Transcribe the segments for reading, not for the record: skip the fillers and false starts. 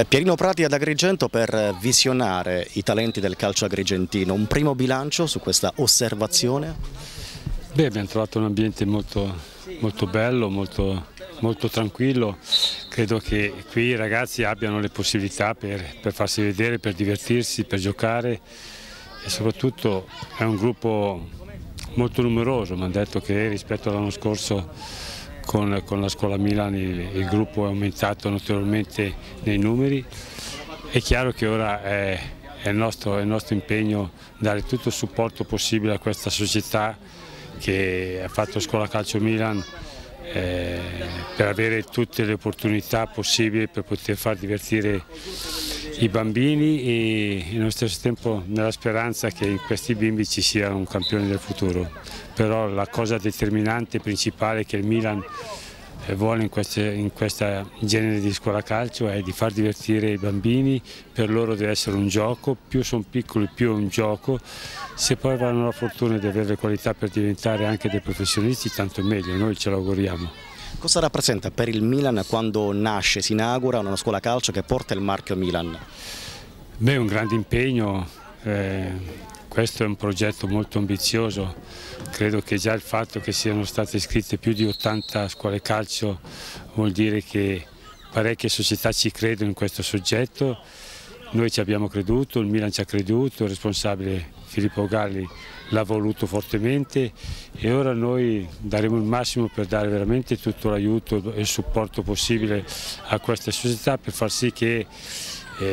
Pierino Prati ad Agrigento per visionare i talenti del calcio agrigentino. Un primo bilancio su questa osservazione? Beh, abbiamo trovato un ambiente molto bello, molto tranquillo. Credo che qui i ragazzi abbiano le possibilità per farsi vedere, per divertirsi, per giocare e soprattutto è un gruppo molto numeroso. Mi hanno detto che rispetto all'anno scorso con la scuola Milan il gruppo è aumentato notevolmente nei numeri. È chiaro che ora è il nostro impegno dare tutto il supporto possibile a questa società che ha fatto Scuola Calcio Milan per avere tutte le opportunità possibili per poter far divertire i bambini e nello stesso tempo nella speranza che in questi bimbi ci sia un campione del futuro. Però la cosa determinante e principale che il Milan vuole in questo genere di scuola calcio è di far divertire i bambini. Per loro deve essere un gioco, più sono piccoli più è un gioco, se poi avranno la fortuna di avere le qualità per diventare anche dei professionisti tanto meglio, noi ce lo auguriamo. Cosa rappresenta per il Milan quando nasce, si inaugura una scuola calcio che porta il marchio Milan? Beh, un grande impegno, questo è un progetto molto ambizioso, credo che già il fatto che siano state iscritte più di 80 scuole calcio vuol dire che parecchie società ci credono in questo soggetto. Noi ci abbiamo creduto, il Milan ci ha creduto, il responsabile Filippo Galli l'ha voluto fortemente e ora noi daremo il massimo per dare veramente tutto l'aiuto e il supporto possibile a queste società per far sì che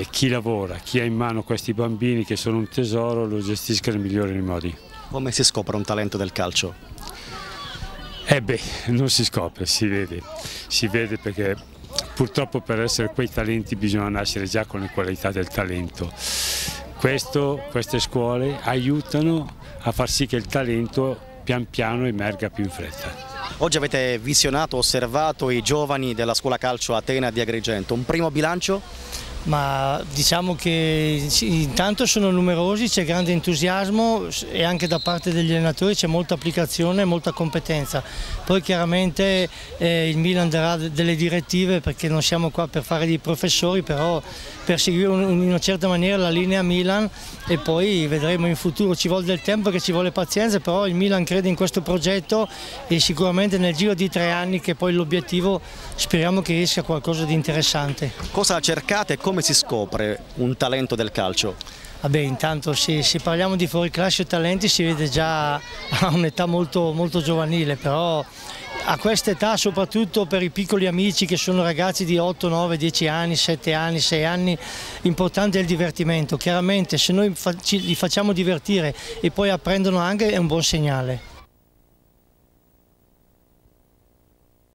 chi lavora, chi ha in mano questi bambini che sono un tesoro lo gestisca nel migliore dei modi. Come si scopre un talento del calcio? Non si scopre, si vede perché purtroppo per essere quei talenti bisogna nascere già con le qualità del talento. Queste scuole aiutano a far sì che il talento pian piano emerga più in fretta. Oggi avete visionato, osservato i giovani della scuola calcio Atena di Agrigento, un primo bilancio? Ma diciamo che intanto sono numerosi, c'è grande entusiasmo e anche da parte degli allenatori c'è molta applicazione e molta competenza. Poi chiaramente il Milan darà delle direttive perché non siamo qua per fare dei professori, però per seguire in una certa maniera la linea Milan e poi vedremo in futuro, ci vuole del tempo, che ci vuole pazienza, però il Milan crede in questo progetto e sicuramente nel giro di 3 anni, che poi l'obiettivo, speriamo che riesca qualcosa di interessante. Cosa cercate e come si scopre un talento del calcio? Intanto se parliamo di fuoriclasse talenti si vede già a un'età molto giovanile, però a questa età, soprattutto per i piccoli amici che sono ragazzi di 8, 9, 10 anni, 7 anni, 6 anni, l'importante è il divertimento. Chiaramente se noi li facciamo divertire e poi apprendono anche è un buon segnale.